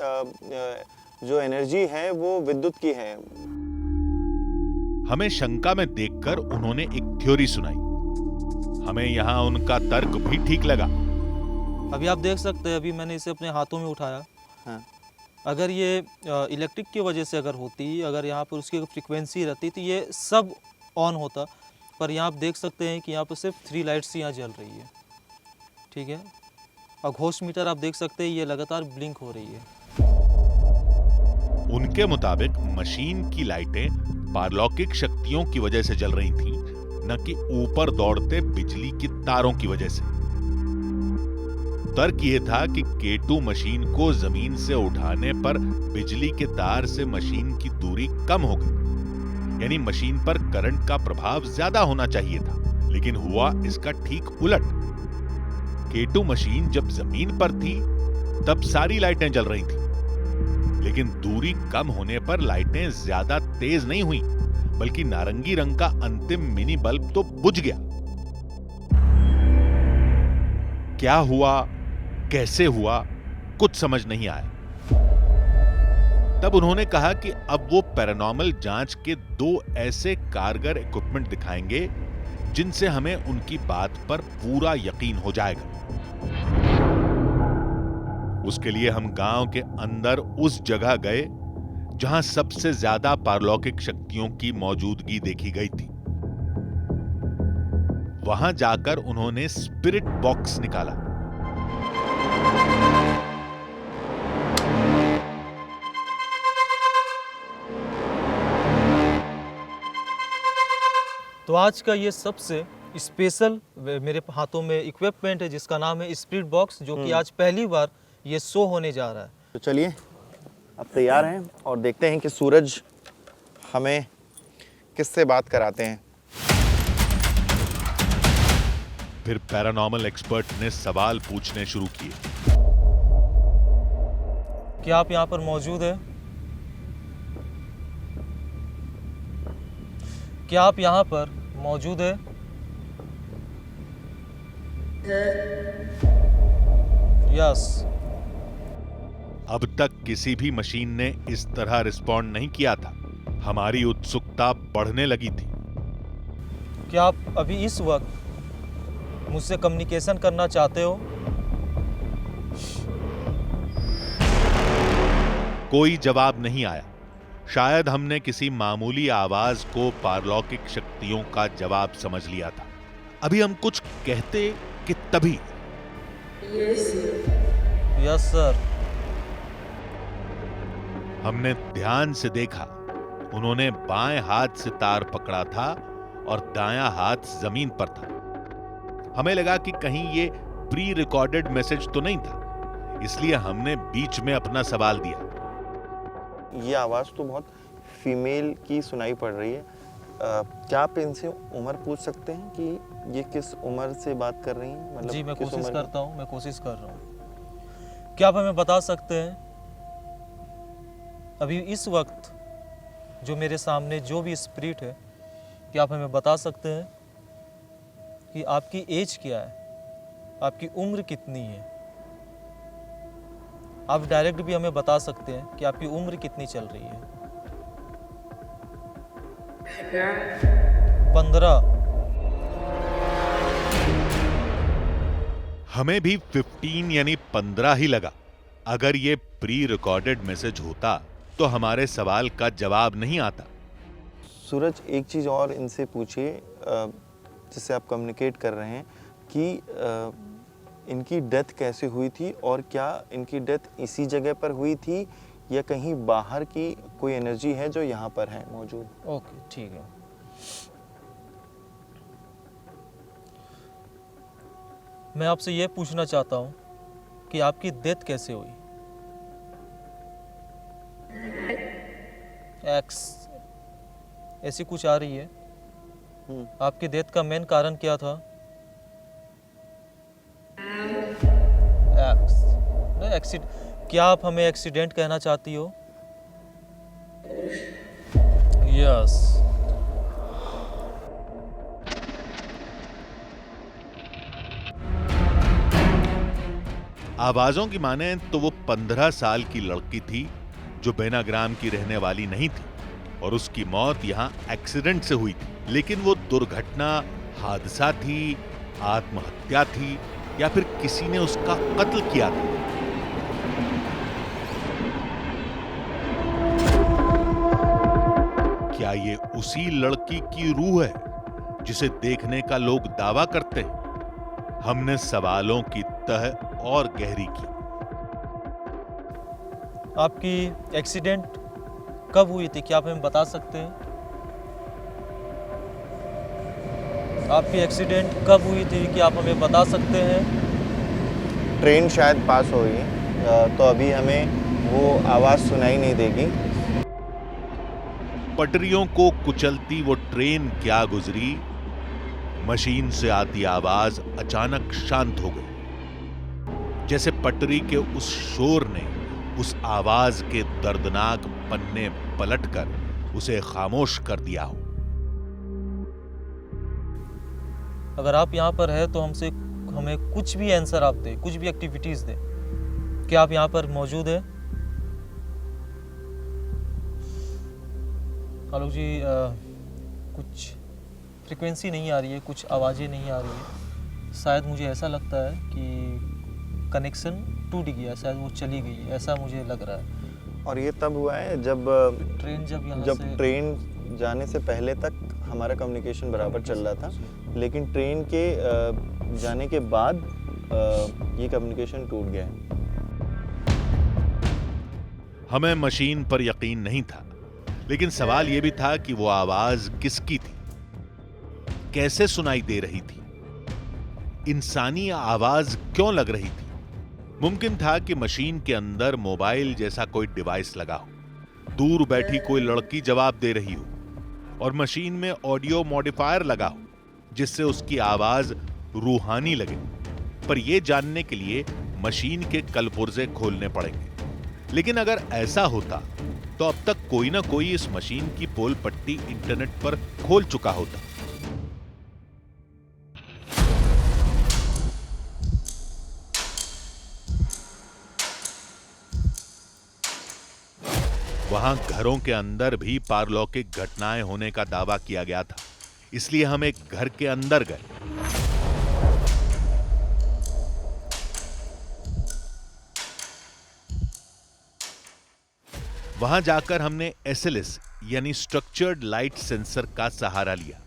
जो एनर्जी है वो विद्युत की है। हमें शंका में देखकर उन्होंने एक थ्योरी सुनाई। हमें यहाँ उनका तर्क भी ठीक लगा। अभी आप देख सकते हैं, अभी मैंने इसे अपने हाथों में उठाया। हाँ। अगर ये इलेक्ट्रिक की वजह से अगर होती, अगर यहाँ पर उसकी फ्रीक्वेंसी रहती तो ये सब ऑन होता, पर यहाँ आप देख सकते हैं कि यहाँ पर सिर्फ 3 लाइट्स यहाँ जल रही है, ठीक है। और घोष मीटर आप देख सकते हैं ये लगातार ब्लिंक हो रही है। उनके मुताबिक मशीन की लाइटें पारलौकिक शक्तियों की वजह से जल रही थीं, न कि ऊपर दौड़ते बिजली की तारों की वजह से। तर्क यह था कि K2 मशीन को जमीन से उठाने पर बिजली के तार से मशीन की दूरी कम हो गई, यानी मशीन पर करंट का प्रभाव ज्यादा होना चाहिए था, लेकिन हुआ इसका ठीक उलट। K2 मशीन जब जमीन पर थी तब सारी लाइटें जल रही थी, लेकिन दूरी कम होने पर लाइटें ज्यादा तेज नहीं हुई, बल्कि नारंगी रंग का अंतिम मिनी बल्ब तो बुझ गया। क्या हुआ, कैसे हुआ, कुछ समझ नहीं आया। तब उन्होंने कहा कि अब वो पैरानॉर्मल जांच के 2 ऐसे कारगर इक्विपमेंट दिखाएंगे जिनसे हमें उनकी बात पर पूरा यकीन हो जाएगा। उसके लिए हम गांव के अंदर उस जगह गए जहां सबसे ज्यादा पारलौकिक शक्तियों की मौजूदगी देखी गई थी। वहां जाकर उन्होंने स्पिरिट बॉक्स निकाला। तो आज का ये सबसे स्पेशल मेरे हाथों में इक्विपमेंट है जिसका नाम है स्पिरिट बॉक्स, जो कि आज पहली बार ये शो होने जा रहा है। तो चलिए अब तैयार हैं और देखते हैं कि सूरज हमें किससे बात कराते हैं। फिर पैरानॉर्मल एक्सपर्ट ने सवाल पूछने शुरू किए। क्या आप यहाँ पर मौजूद हैं? क्या आप यहाँ पर मौजूद हैं? यस। अब तक किसी भी मशीन ने इस तरह रिस्पॉन्ड नहीं किया था। हमारी उत्सुकता बढ़ने लगी थी। क्या आप अभी इस वक्त मुझसे कम्युनिकेशन करना चाहते हो? कोई जवाब नहीं आया। शायद हमने किसी मामूली आवाज को पारलौकिक शक्तियों का जवाब समझ लिया था। अभी हम कुछ कहते कि तभी यस सर। हमने ध्यान से देखा। उन्होंने बाएं हाथ से तार पकड़ा था और दायां हाथ जमीन पर था। हमें लगा कि कहीं ये प्री रिकॉर्डेड मैसेज तो नहीं था, इसलिए हमने बीच में अपना सवाल दिया। ये आवाज़ तो बहुत फीमेल की सुनाई पड़ रही है। क्या आप इनसे उम्र पूछ सकते हैं कि ये किस उम्र से बात कर रही हैं? मतलब जी मैं किस कोशिश उम्र करता हूँ, मैं कोशिश कर रहा हूँ। क्या आप हमें बता सकते हैं अभी इस वक्त जो मेरे सामने जो भी स्पिरिट है, क्या आप हमें बता सकते हैं कि आपकी एज क्या है, आपकी उम्र कितनी है? आप डायरेक्ट भी हमें बता सकते हैं कि आपकी उम्र कितनी चल रही है। 15। हमें भी 15 यानी 15 ही लगा। अगर ये प्री रिकॉर्डेड मैसेज होता तो हमारे सवाल का जवाब नहीं आता। सूरज, एक चीज़ और इनसे पूछिए जिससे आप कम्युनिकेट कर रहे हैं कि इनकी डेथ कैसे हुई थी और क्या इनकी डेथ इसी जगह पर हुई थी या कहीं बाहर की कोई एनर्जी है जो यहाँ पर है मौजूद? ओके ठीक है। मैं आपसे ये पूछना चाहता हूँ कि आपकी डेथ कैसे हुई? एक्स ऐसी कुछ आ रही है। आपकी डेथ का मेन कारण क्या था? एक्सीडेंट। क्या आप हमें एक्सीडेंट कहना चाहती हो? यस। आवाजों की माने तो वो 15 साल की लड़की थी जो बेनाग्राम की रहने वाली नहीं थी और उसकी मौत यहाँ एक्सीडेंट से हुई थी। लेकिन वो दुर्घटना, हादसा थी, आत्महत्या थी या फिर किसी ने उसका कत्ल किया था? क्या ये उसी लड़की की रूह है जिसे देखने का लोग दावा करते हैं? हमने सवालों की तह और गहरी की। आपकी एक्सीडेंट कब हुई थी? क्या आप हमें बता सकते हैं? आपकी एक्सीडेंट कब हुई थी? क्या आप हमें बता सकते हैं? ट्रेन शायद पास हो गई तो अभी हमें वो आवाज़ सुनाई नहीं देगी। पटरियों को कुचलती वो ट्रेन क्या गुजरी, मशीन से आती आवाज अचानक शांत हो गई, जैसे पटरी के उस शोर ने उस आवाज के दर्दनाक पन्ने पलटकर उसे खामोश कर दिया हो। अगर आप यहाँ पर है तो हमसे हमें कुछ भी आंसर आप दें, कुछ भी एक्टिविटीज़ दें। क्या आप यहाँ पर मौजूद हैं? आलोक जी, कुछ फ्रिक्वेंसी नहीं आ रही है, कुछ आवाज़ें नहीं आ रही है। शायद मुझे ऐसा लगता है कि कनेक्शन टूट गया, शायद वो चली गई, ऐसा मुझे लग रहा है। और ये तब हुआ है जब ट्रेन जब ट्रेन जाने से पहले तक हमारा कम्युनिकेशन बराबर चल रहा था, लेकिन ट्रेन के जाने के बाद ये कम्युनिकेशन टूट गया है। हमें मशीन पर यकीन नहीं था, लेकिन सवाल यह भी था कि वो आवाज किसकी थी, कैसे सुनाई दे रही थी, इंसानी आवाज क्यों लग रही थी। मुमकिन था कि मशीन के अंदर मोबाइल जैसा कोई डिवाइस लगा हो, दूर बैठी कोई लड़की जवाब दे रही हो और मशीन में ऑडियो मॉडिफायर लगा हो जिससे उसकी आवाज रूहानी लगे। पर यह जानने के लिए मशीन के कलपुर्जे खोलने पड़ेंगे। लेकिन अगर ऐसा होता तो अब तक कोई ना कोई इस मशीन की पोल पट्टी इंटरनेट पर खोल चुका होता। वहां घरों के अंदर भी पारलौकिक घटनाएं होने का दावा किया गया था, इसलिए हम एक घर के अंदर गए। वहां जाकर हमने SLS यानी स्ट्रक्चर्ड लाइट सेंसर का सहारा लिया।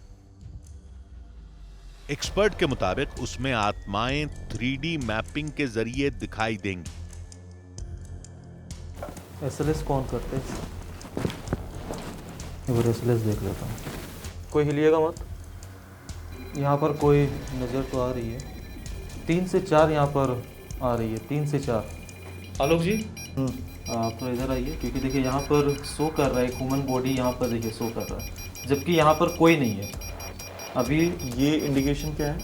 एक्सपर्ट के मुताबिक उसमें आत्माएं 3D मैपिंग के जरिए दिखाई देंगी। SLS कौन करते हैं? एक बार SLS देख लेता हूँ। कोई हिलिएगा मत। यहाँ पर कोई नज़र तो आ रही है, 3 से 4 यहाँ पर आ रही है, 3 से 4। आलोक जी, आप तो इधर आइए, क्योंकि देखिए यहाँ पर शो कर रहा है एक ह्यूमन बॉडी, यहाँ पर देखिए शो कर रहा है, जबकि यहाँ पर कोई नहीं है। अभी ये इंडिकेशन क्या है?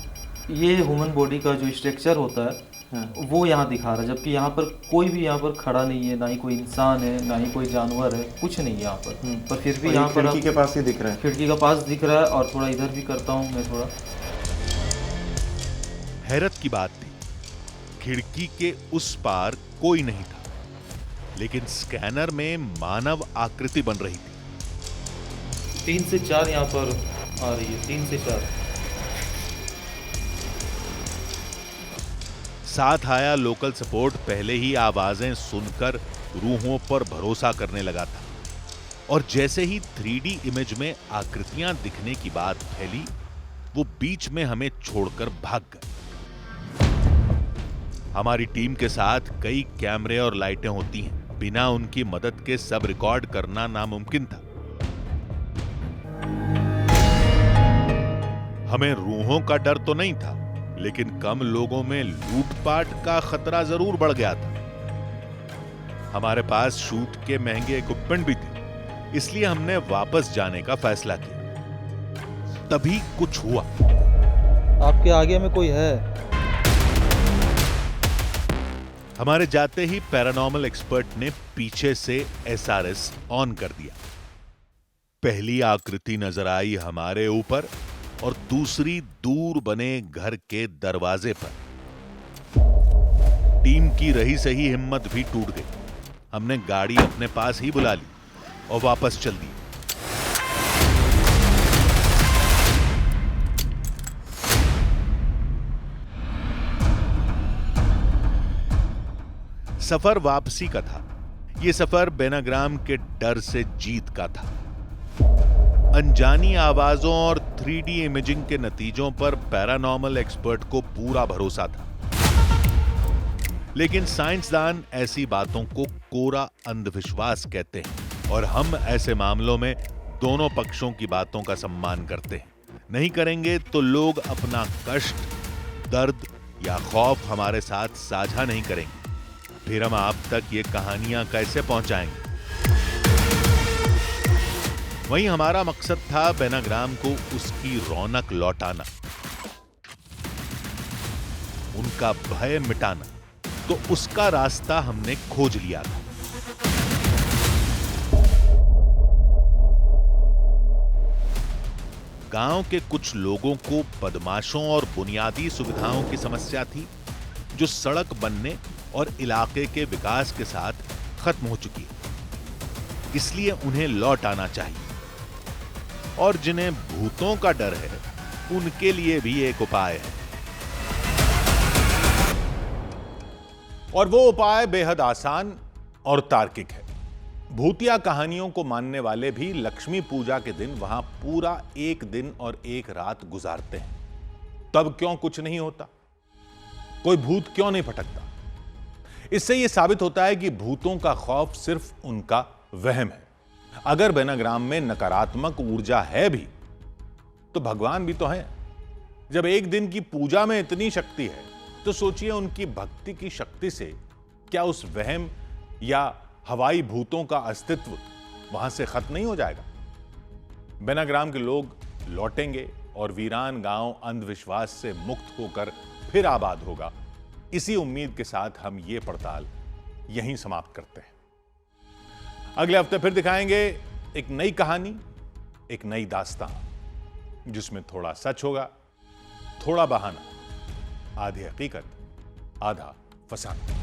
ये ह्यूमन बॉडी का जो स्ट्रक्चर होता है वो यहाँ दिखा रहा है, जबकि यहाँ पर कोई भी यहाँ पर खड़ा नहीं है, ना ही कोई इंसान है, ना ही कोई जानवर है, कुछ नहीं है यहाँ पर फिर भी यहाँ पर खिड़की के पास ही दिख रहा है। खिड़की के पास दिख रहा है। और थोड़ा इधर भी करता हूँ मैं थोड़ा। हैरत की बात थी, खिड़की के उस पार कोई नहीं था, लेकिन स्कैनर में मानव आकृति बन रही थी। 3 से 4 यहाँ पर आ रही है, 3 से 4। साथ आया लोकल सपोर्ट पहले ही आवाजें सुनकर रूहों पर भरोसा करने लगा था, और जैसे ही 3D इमेज में आकृतियां दिखने की बात फैली, वो बीच में हमें छोड़कर भाग गए। हमारी टीम के साथ कई कैमरे और लाइटें होती हैं, बिना उनकी मदद के सब रिकॉर्ड करना नामुमकिन था। हमें रूहों का डर तो नहीं था, लेकिन कम लोगों में लूटपाट का खतरा जरूर बढ़ गया था। हमारे पास शूट के महंगे इक्विपमेंट भी थे, इसलिए हमने वापस जाने का फैसला किया। तभी कुछ हुआ। आपके आगे में कोई है? हमारे जाते ही पैरानॉर्मल एक्सपर्ट ने पीछे से SRS ऑन कर दिया। पहली आकृति नजर आई हमारे ऊपर और दूसरी दूर बने घर के दरवाजे पर। टीम की रही सही हिम्मत भी टूट गई। हमने गाड़ी अपने पास ही बुला ली और वापस चल दी। सफर वापसी का था। यह सफर बेनाग्राम के डर से जीत का था। अनजानी आवाजों और 3D इमेजिंग के नतीजों पर पैरानॉर्मल एक्सपर्ट को पूरा भरोसा था, लेकिन साइंसदान ऐसी बातों को कोरा अंधविश्वास कहते हैं, और हम ऐसे मामलों में दोनों पक्षों की बातों का सम्मान करते हैं। नहीं करेंगे तो लोग अपना कष्ट, दर्द या खौफ हमारे साथ साझा नहीं करेंगे, फिर हम आप तक ये कहानियां कैसे पहुंचाएंगे। वहीं हमारा मकसद था बेनाग्राम को उसकी रौनक लौटाना, उनका भय मिटाना। तो उसका रास्ता हमने खोज लिया था। गांव के कुछ लोगों को बदमाशों और बुनियादी सुविधाओं की समस्या थी, जो सड़क बनने और इलाके के विकास के साथ खत्म हो चुकी है। इसलिए उन्हें लौट आना चाहिए। और जिन्हें भूतों का डर है, उनके लिए भी एक उपाय है। और वो उपाय बेहद आसान और तार्किक है। भूतिया कहानियों को मानने वाले भी लक्ष्मी पूजा के दिन वहां पूरा एक दिन और एक रात गुजारते हैं। तब क्यों कुछ नहीं होता? कोई भूत क्यों नहीं भटकता? इससे यह साबित होता है कि भूतों का खौफ सिर्फ उनका वहम है। अगर बेनाग्राम में नकारात्मक ऊर्जा है भी, तो भगवान भी तो हैं। जब एक दिन की पूजा में इतनी शक्ति है, तो सोचिए उनकी भक्ति की शक्ति से क्या उस वहम या हवाई भूतों का अस्तित्व वहां से खत्म नहीं हो जाएगा? बेनाग्राम के लोग लौटेंगे और वीरान गांव अंधविश्वास से मुक्त होकर फिर आबाद होगा। इसी उम्मीद के साथ हम ये पड़ताल यहीं समाप्त करते हैं। अगले हफ्ते फिर दिखाएंगे एक नई कहानी, एक नई दास्तां, जिसमें थोड़ा सच होगा, थोड़ा बहाना, आधी हकीकत, आधा फसाना।